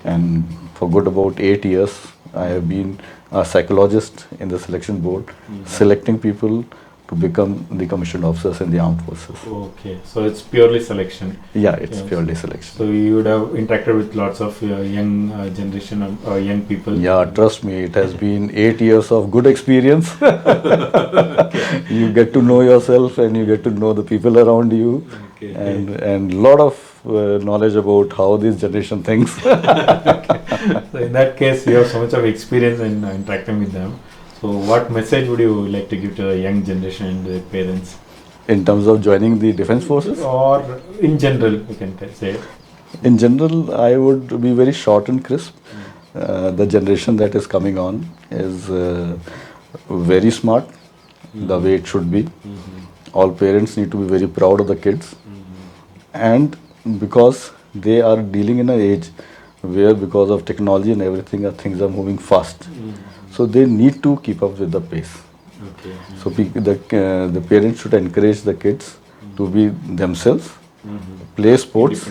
And for good about 8 years, I have been a psychologist in the selection board, selecting people to become the commissioned officers in the armed forces. Okay, so it's purely selection. Yeah, it's Yes. purely selection. So you would have interacted with lots of young generation of young people. Yeah, trust me, it has been 8 years of good experience. You get to know yourself and you get to know the people around you, Okay. and lot of knowledge about how this generation thinks. So in that case, you have so much of experience in interacting with them. So what message would you like to give to the young generation and their parents? In terms of joining the defense forces, Or in general, you can say. in general, I would be very short and crisp. The generation that is coming on is very smart, the way it should be. All parents need to be very proud of the kids. and because they are dealing in an age where because of technology and everything things are moving fast, so they need to keep up with the pace. Okay. So the parents should encourage the kids to be themselves, play sports,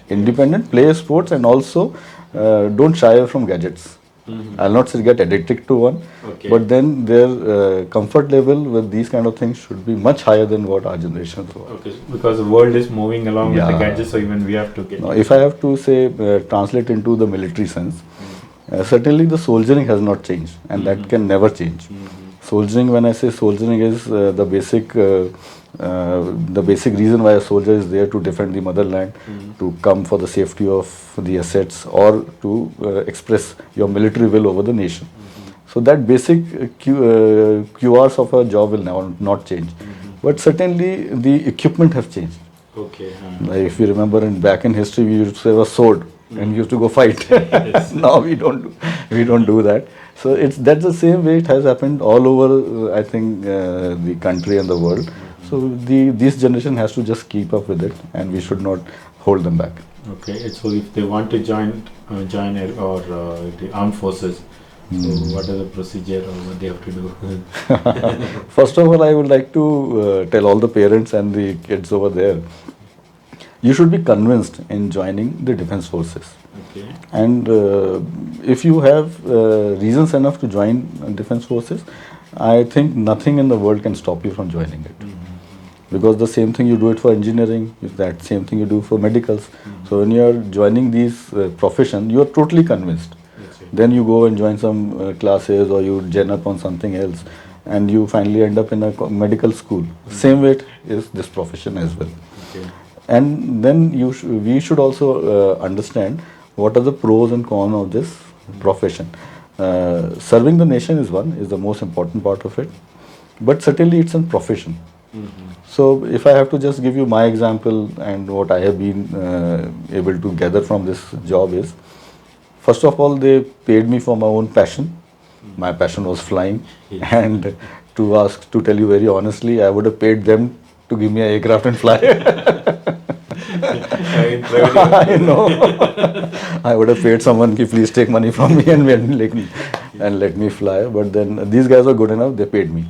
independent, play sports, and also don't shy away from gadgets. I'll not say get addicted to one, Okay. but then their comfort level with these kind of things should be much higher than what our generations were. Okay, because the world is moving along with the Yeah. gadgets, so even we have to get. Now, if I have to say translate into the military sense, certainly the soldiering has not changed, and that can never change. Soldiering, when I say soldiering, is the basic reason why a soldier is there to defend the motherland, to come for the safety of the assets, or to express your military will over the nation. So that basic QRs of a job will now not change, but certainly the equipment have changed. Okay. Like if you remember, back in history, we used to have a sword and used to go fight. Now we don't do that. So that's the same way it has happened all over. I think the country and the world. So this generation has to just keep up with it, and we should not hold them back. Okay. So if they want to join the armed forces, so what is the procedure or what they have to do? First of all, I would like to tell all the parents and the kids over there, you should be convinced in joining the defense forces. Okay. And if you have reasons enough to join defense forces, I think nothing in the world can stop you from joining it. Because the same thing you do it for engineering, is that same thing you do for medicals. So when you are joining these profession, you are totally convinced. Then you go and join some classes, or you gen up on something else, and you finally end up in a medical school. Same way it is this profession as well. Okay. And then we should also understand what are the pros and cons of this profession. Serving the nation is the most important part of it, but certainly it's a profession. So if I have to just give you my example and what I have been able to gather from this job is, first of all, they paid me for my own passion. My passion was flying, and to tell you very honestly, I would have paid them to give me an aircraft and fly. I know. I would have paid someone, please take money from me and let me fly. But then these guys were good enough; they paid me.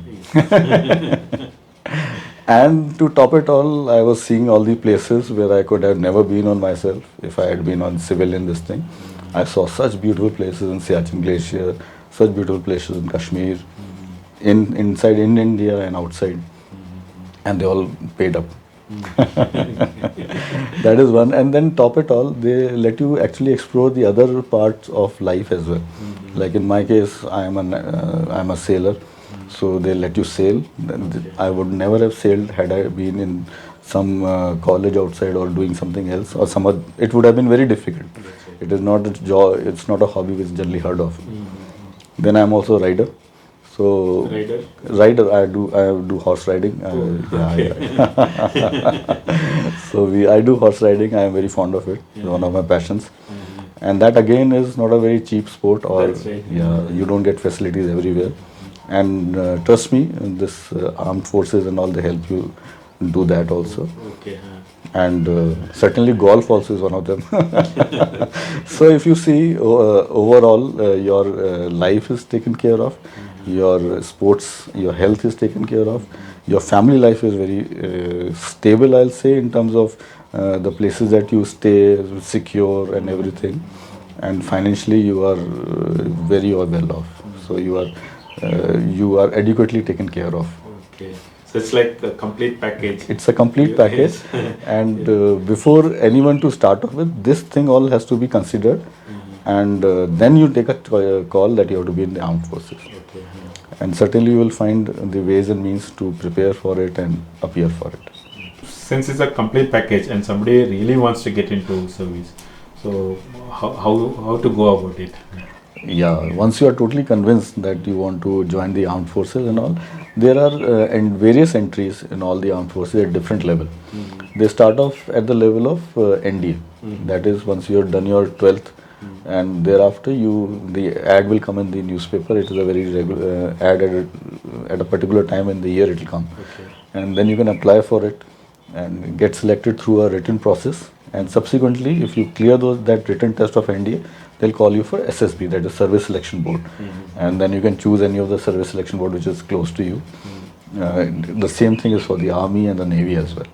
And to top it all, I was seeing all the places where I could have never been on myself if I had been on civil in this thing. I saw such beautiful places in Siachen Glacier, such beautiful places in Kashmir, inside in India and outside, and they all paid up. That is one. And then top it all, they let you actually explore the other parts of life as well. Like in my case, I'm a sailor, so they let you sail. I would never have sailed had I been in some college outside or doing something else, or some other, it would have been very difficult. It is not a job, it's not a hobby which is generally heard of. Then I'm also a rider. So rider, I do horse riding. So I do horse riding. I am very fond of it. It's one of my passions. And that again is not a very cheap sport, or you don't get facilities everywhere. And trust me, this armed forces and all, they help you do that also. Okay. And certainly golf also is one of them. So if you see overall, your life is taken care of, your sports, your health is taken care of, your family life is very stable, I'll say, in terms of the places that you stay, secure and everything, and financially you are very well off. So you are adequately taken care of. Okay. So it's like a complete package. It's a complete package. And before anyone to start off with, this thing all has to be considered. And then you take a call that you have to be in the armed forces. Okay. And certainly you will find the ways and means to prepare for it and appear for it. Since it's a complete package and somebody really wants to get into service, so how to go about it? Yeah, once you are totally convinced that you want to join the armed forces and all, there are various entries in all the armed forces at different level. They start off at the level of NDA. That is, once you have done your 12th, and thereafter the ad will come in the newspaper. It is a very regular ad at a particular time in the year it will come. Okay. And then you can apply for it. and get selected through a written process. And subsequently, if you clear that written test of NDA, they'll call you for SSB, that is Service Selection Board. And then you can choose any of the Service Selection Board which is close to you. The same thing is for the Army and the Navy as well.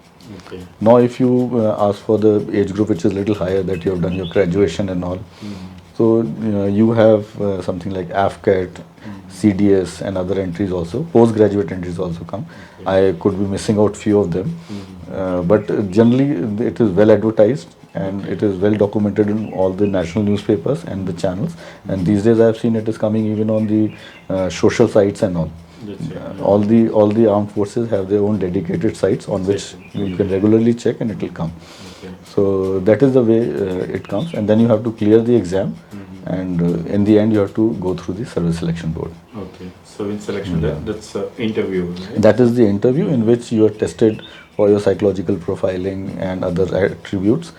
Okay. Now, if you ask for the age group which is little higher, that you have done your graduation and all, so you have something like AFCAT, CDS and other entries also. Postgraduate entries also come. I could be missing out few of them, but generally it is well advertised and it is well documented in all the national newspapers and the channels. And these days I have seen it is coming even on the social sites and all. All the armed forces have their own dedicated sites on which you can regularly check and it will come. Okay. So that is the way it comes, and then you have to clear the exam, and in the end you have to go through the Service Selection Board. Okay. So in selection, that's interview, right? That is the interview in which you are tested for your psychological profiling and other attributes,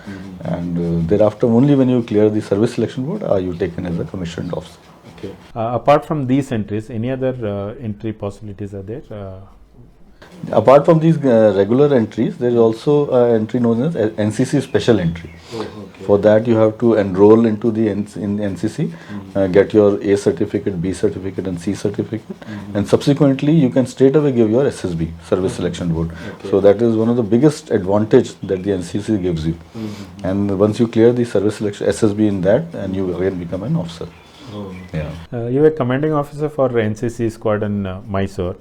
and thereafter only when you clear the Service Selection Board are you taken as a commissioned officer. Okay. Apart from these entries, any other entry possibilities are there? Apart from these regular entries, there is also an entry known as NCC Special Entry. Oh, okay. For that, you have to enroll into the NCC, get your A certificate, B certificate, and C certificate, and subsequently you can straight away give your SSB, Service Selection Board. Okay. So that is one of the biggest advantage that the NCC gives you. And once you clear the Service Selection SSB in that, and you again become an officer. Oh. Yeah. You were commanding officer for NCC squad in Mysore.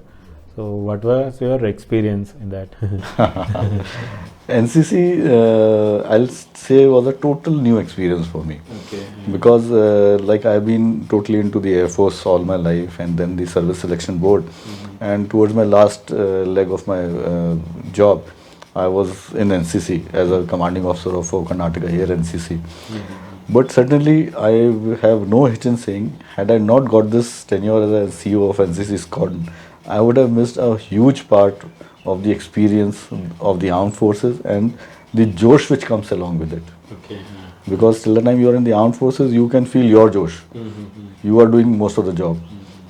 So what was your experience in that? NCC, I'll say, was a total new experience for me. Okay. Because like I've been totally into the Air Force all my life, and then the Service Selection Board, and towards my last leg of my job, I was in NCC as a commanding officer of Karnataka Air NCC. But certainly I have no hitch in saying, had I not got this tenure as a CEO of NCC squadron, I would have missed a huge part of the experience of the armed forces and the josh which comes along with it. Okay. Because till the time you are in the armed forces, you can feel your josh. You are doing most of the job.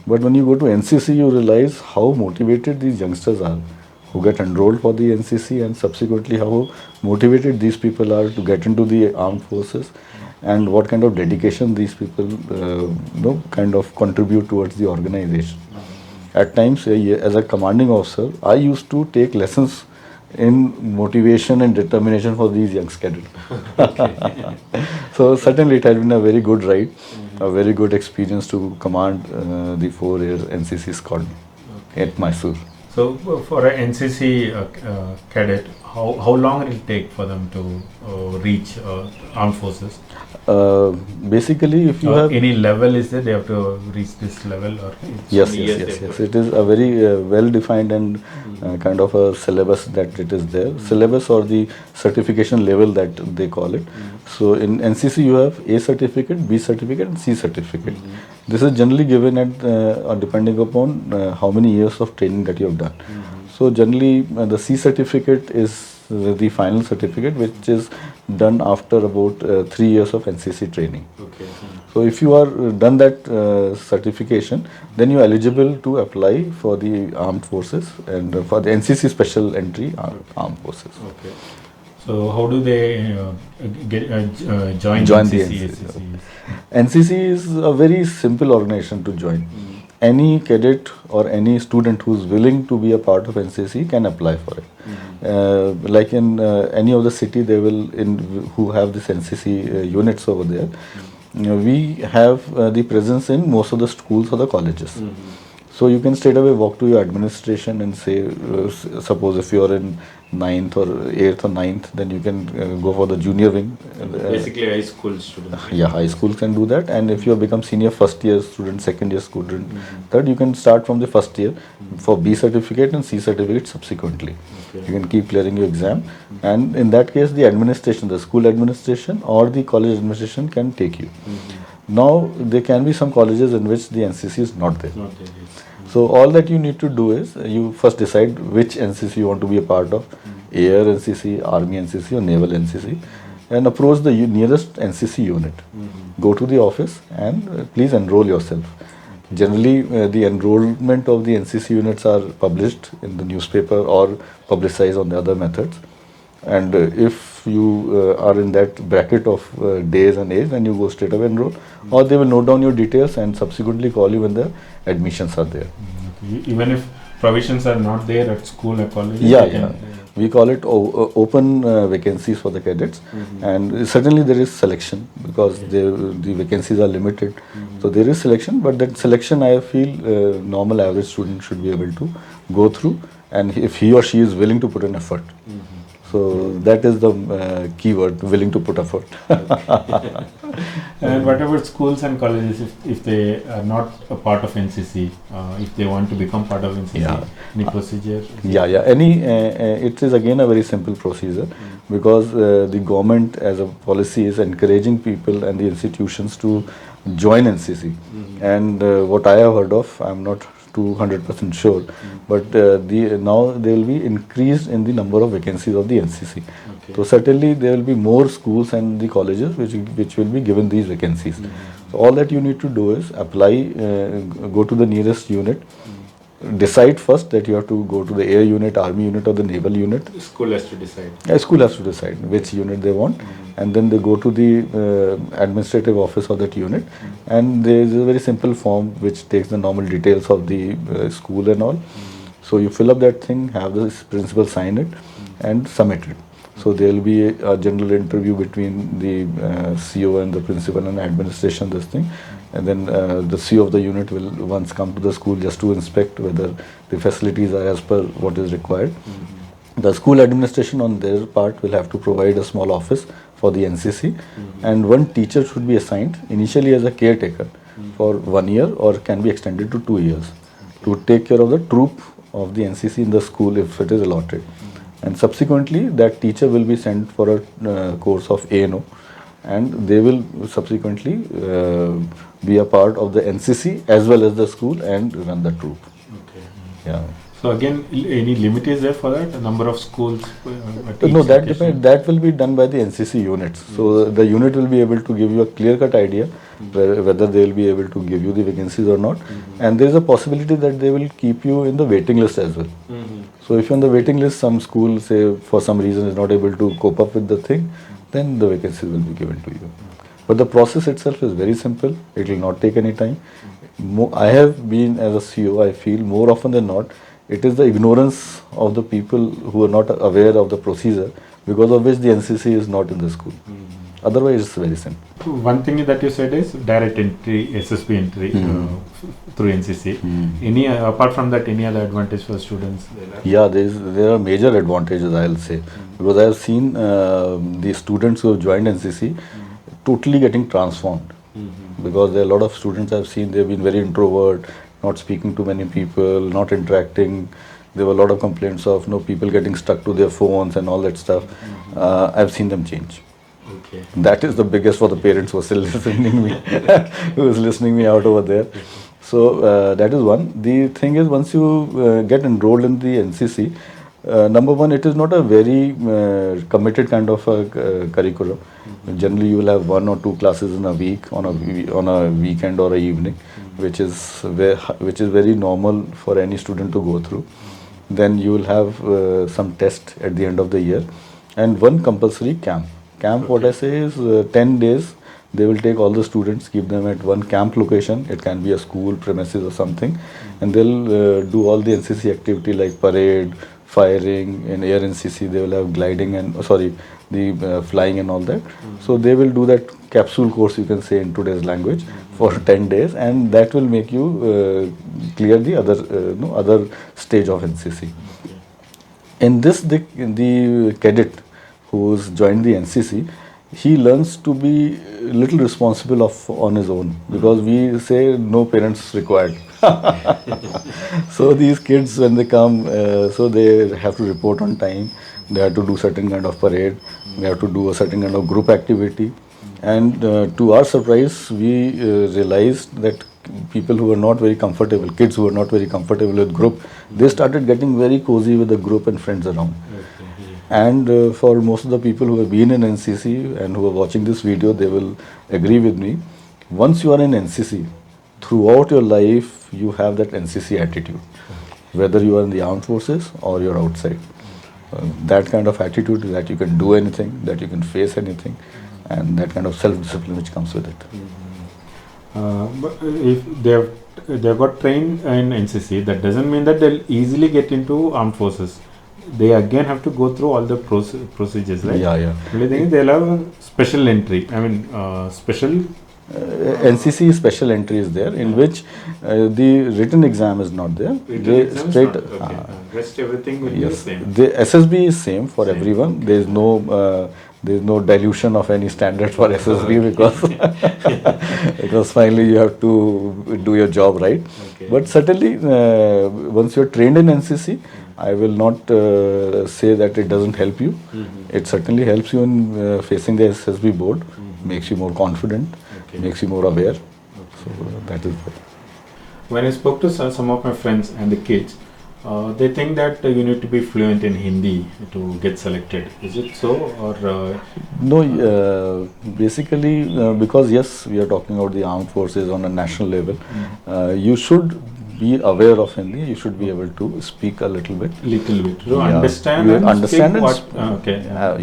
But when you go to NCC, you realize how motivated these youngsters are who get enrolled for the NCC, and subsequently how motivated these people are to get into the armed forces, and what kind of dedication these people kind of contribute towards the organization. At times, as a commanding officer, I used to take lessons in motivation and determination for these young cadets. So certainly it has been a very good ride, a very good experience to command the 4 years NCC squadron at Mysore. So for a NCC cadet, how long will it take for them to reach armed forces? Basically, if you have any level, is there they have to reach this level, or yes. It is a very well-defined and kind of a syllabus that it is there. Syllabus or the certification level that they call it. So in NCC you have A certificate, B certificate, and C certificate. This is generally given at depending upon how many years of training that you have done. So generally the C certificate is the final certificate, which is done after about 3 years of NCC training. Okay. So if you are done that certification, then you are eligible to apply for the armed forces and for the NCC special entry armed forces. Okay. So how do they join the NCC? NCC is a very simple organization to join. Any cadet or any student who is willing to be a part of NCC can apply for it. Like in any of the city, they will who have this NCC units over there. We have the presence in most of the schools or the colleges. So you can straight away walk to your administration and say, suppose if you are in 9th or 8th or 9th, then you can go for the junior wing. Basically high school students. Yeah, high schools can do that. And if you have become senior first year student, second year student, third, you can start from the first year for B certificate and C certificate subsequently. Okay. You can keep clearing your exam. And in that case, the administration, the school administration or the college administration can take you. Now, there can be some colleges in which the NCC is not there. Not there, yes. So all that you need to do is you first decide which NCC you want to be a part of, Air NCC, Army NCC or Naval NCC, and approach the nearest NCC unit. Go to the office and please enroll yourself. Generally, the enrollment of the NCC units are published in the newspaper or publicized on the other methods. And if you are in that bracket of days and age, then you go straight away enroll, or they will note down your details and subsequently call you when the admissions are there. Okay. Even if provisions are not there at school or college? Yeah, they yeah. can- We call it open vacancies for the cadets, and certainly there is selection because the vacancies are limited. So there is selection, but that selection I feel normal average student should be able to go through, and if he or she is willing to put an effort. So that is the key word, willing to put effort. And what about schools and colleges if they are not a part of NCC, if they want to become part of NCC, Yeah. any procedure? Yeah, yeah. It is again a very simple procedure because the government as a policy is encouraging people and the institutions to join NCC. And what I have heard of, I'm not 200% sure, but now there will be increased in the number of vacancies of the NCC. Okay. So certainly there will be more schools and the colleges which will be given these vacancies. So all that you need to do is apply, go to the nearest unit, decide first that you have to go to the air unit, army unit or the naval unit. The school has to decide. School has to decide which unit they want, and then they go to the administrative office of that unit, and there is a very simple form which takes the normal details of the school and all. So you fill up that thing, have the principal sign it, and submit it. So there will be a general interview between the CO and the principal and administration, this thing. And then the CEO of the unit will once come to the school just to inspect whether the facilities are as per what is required. The school administration on their part will have to provide a small office for the NCC, and one teacher should be assigned initially as a caretaker for 1 year or can be extended to 2 years to take care of the troop of the NCC in the school if it is allotted. And subsequently that teacher will be sent for a course of ANO, and they will subsequently be a part of the NCC as well as the school and run the troop. Okay. Yeah. So again, any limit is there for that? A number of schools? At each No, that location? depends. That will be done by the NCC units. So the unit will be able to give you a clear-cut idea whether they will be able to give you the vacancies or not. And there is a possibility that they will keep you in the waiting list as well. So if you're on the waiting list, some school say for some reason is not able to cope up with the thing, then the vacancies will be given to you. But the process itself is very simple. It will not take any time. I have been as a CEO, I feel more often than not, it is the ignorance of the people who are not aware of the procedure because of which the NCC is not in the school. Otherwise, it's very simple. One thing that you said is direct entry, SSB entry through NCC. Any apart from that, any other advantage for students? Yeah, there are major advantages, I'll say, because I have seen the students who have joined NCC totally getting transformed. Because there are a lot of students I've seen, they've been very introvert, not speaking to many people, not interacting. There were a lot of complaints of people getting stuck to their phones and all that stuff. I've seen them change. Okay. That is the biggest for the parents who are still listening me, who is listening me out over there. So that is one. The thing is, once you get enrolled in the NCC, number one, it is not a very committed kind of a curriculum. Generally, you will have 1 or 2 classes in a week, on a weekend or a evening, which is very normal for any student to go through. Then you will have some test at the end of the year, and 1 compulsory camp. Camp, what I say is 10 days. They will take all the students, keep them at 1 camp location. It can be a school premises or something, and they'll do all the NCC activity like parade, firing. In air NCC they will have gliding and the flying and all that. So they will do that capsule course, you can say in today's language, for 10 days, and that will make you clear the other stage of NCC. In this, the cadet who's joined the NCC, he learns to be little responsible on his own, because we say no parents required. So these kids, when they come, so they have to report on time, they have to do certain kind of parade, they have to do a certain kind of group activity, and to our surprise, we realized that people who were not very comfortable, kids who were not very comfortable with group, they started getting very cozy with the group and friends around. And for most of the people who have been in NCC and who are watching this video, they will agree with me. Once you are in NCC, throughout your life, you have that NCC attitude, whether you are in the armed forces or you're outside. that kind of attitude that you can do anything, that you can face anything, and that kind of self-discipline which comes with it. But if they've got trained in NCC, that doesn't mean that they'll easily get into armed forces. They again have to go through all the procedures, right? Yeah. Only thing is they'll have a special entry. I mean, special. NCC special entry is there, in which the written exam is not there. They Exam is straight. not- okay. Rest everything will be the Yes, same. the SSB is same for Same. everyone. There is no dilution of any standard for SSB because finally you have to do your job right. Okay. But certainly, once you are trained in NCC, I will not say that it doesn't help you. It certainly helps you in facing the SSB board, makes you more confident, Okay. makes you more aware. So that is it. When I spoke to some of my friends and the kids, they think that you need to be fluent in Hindi to get selected. Is it so, or No, basically, because yes, we are talking about the armed forces on a national level, you should be aware of Hindi, you should be able to speak a little bit. little bit to Yeah. understand You and understand speak and what? Okay,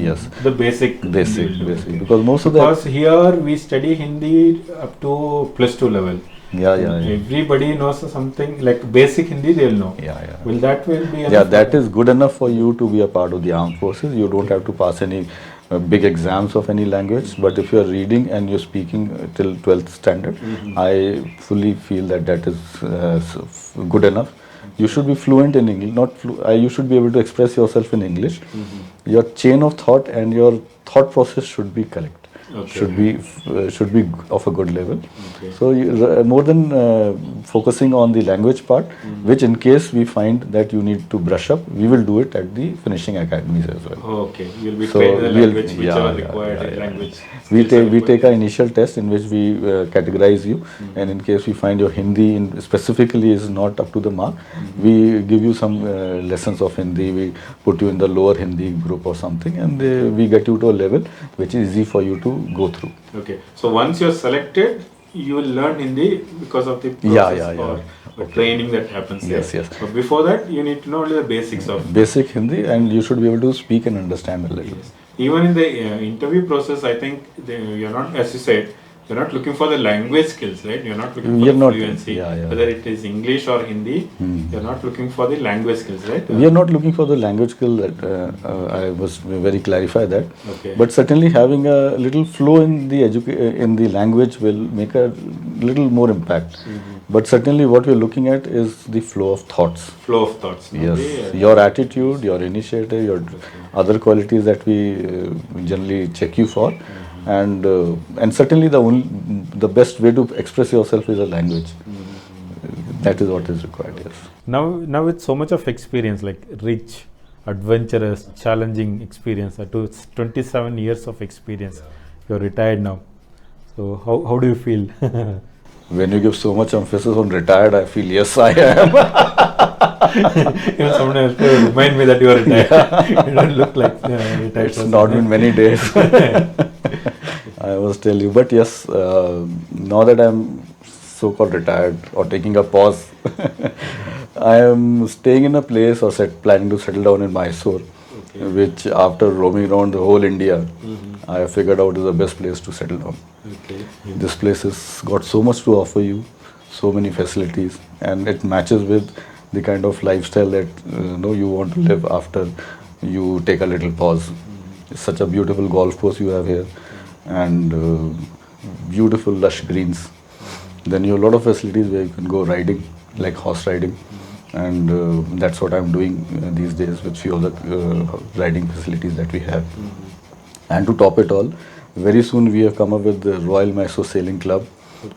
Yes, the basic. basic, Hindi will do. basic. Okay. Because most of Because the here we study Hindi up to +2 level. yeah. Everybody knows something like basic Hindi. They'll know. Yeah. Will that will be? Yeah, enough? that is good enough for you to be a part of the armed forces. You don't have to pass any big exams of any language. But if you are reading and you're speaking till 12th standard, I fully feel that is good enough. You should be fluent in English. You should be able to express yourself in English. Your chain of thought and your thought process should be correct. Okay. Should be of a good level. Okay. So more than focusing on the language part, which in case we find that you need to brush up, we will do it at the finishing academies as well. Okay, you'll be So trained in the we'll- language whichever required language. We skills are take required. an initial test in which we categorize you, and in case we find your Hindi specifically is not up to the mark, we give you some lessons of Hindi. We put you in the lower Hindi group or something, and we get you to a level which is easy for you to go through. Okay, so once you're selected, you will learn Hindi because of the process Yeah. or training that happens Yes, there. yes. But before that, you need to know only the basics of. Basic Hindi, and you should be able to speak and understand a little. Yes. Even in the interview process, I think you're not, as you said, you're not looking for the language skills, right? You're not looking for We are the not- fluency, yeah. whether it is English or Hindi. You're not looking for the language skills, right? We are not looking for the language skill. That I was very clarify that. Okay. But certainly having a little flow in the in the language will make a little more impact. But certainly what we're looking at is the flow of thoughts. Flow of thoughts. Yes, Okay. your attitude, your initiative, your other qualities that we generally check you for, and certainly the best way to express yourself is a language. That is what is required. Yes. Now with so much of experience, like rich, adventurous, challenging experience, to 27 years of experience, you're retired now. So how do you feel? When you give so much emphasis on retired, I feel yes, I am. Even someone has to remind me that you are retired. You don't look like retired. It's person. not been many days. I must tell you, but yes, now that I'm so-called retired or taking a pause, I am staying in a place or planning to settle down in Mysore, which after roaming around the whole India, I have figured out is the best place to settle down. Okay. This place has got so much to offer you, so many facilities, and it matches with the kind of lifestyle that you want to live after you take a little pause. It's such a beautiful golf course you have here, and beautiful lush greens. Then you have a lot of facilities where you can go riding, like horse riding, and that's what I'm doing these days with few of the riding facilities that we have. And to top it all, very soon we have come up with the Royal Mysore Sailing Club,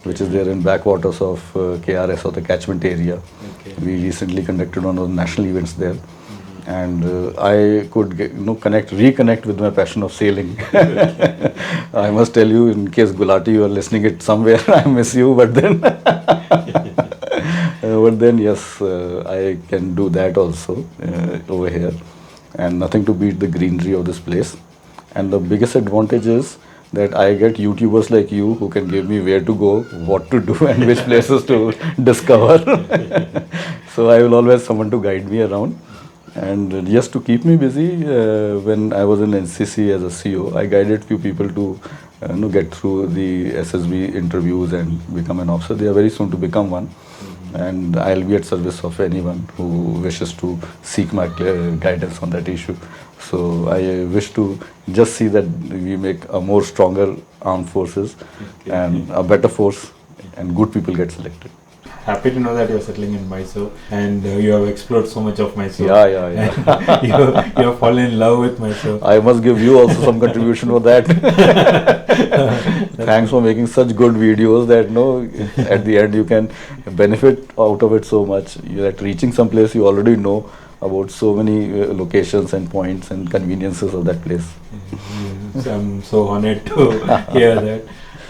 which is there in backwaters of KRS or the catchment area. Okay. We recently conducted one of the national events there, and I could reconnect with my passion of sailing. I must tell you, in case Gulati you are listening it somewhere, I miss you, but then yes, I can do that also over here, and nothing to beat the greenery of this place. And the biggest advantage is that I get YouTubers like you who can give me where to go, what to do, and which places to discover. So I will always someone to guide me around. And just to keep me busy, when I was in NCC as a CO, I guided few people to get through the SSB interviews and become an officer. They are very soon to become one. And I'll be at service of anyone who wishes to seek my guidance on that issue. So I wish to just see that we make a more stronger armed forces and a better force, and good people get selected. Happy to know that you're settling in Mysore and you have explored so much of Mysore. Yeah. You have fallen in love with Mysore. I must give you also some contribution for that. Thanks for making such good videos that at the end you can benefit out of it so much. You're at reaching some place you already know about so many locations and points and conveniences of that place. So I'm so honored to hear that.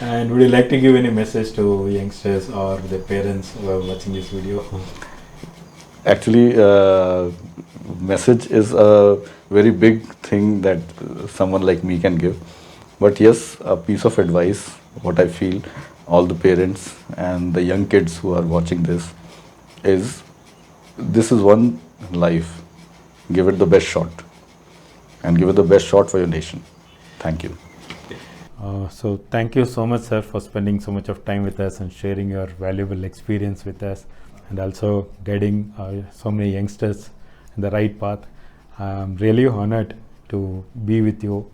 And would you like to give any message to youngsters or their parents who are watching this video? Actually, message is a very big thing that someone like me can give. But yes, a piece of advice, what I feel, all the parents and the young kids who are watching this is one life. Give it the best shot. And give it the best shot for your nation. Thank you. So thank you so much, sir, for spending so much of time with us and sharing your valuable experience with us, and also guiding so many youngsters in the right path. I'm really honored to be with you.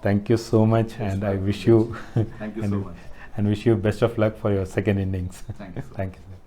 Thank you so much, and I wish you Thank you so much. and wish you best of luck for your second innings. Thank you so Thank you, sir.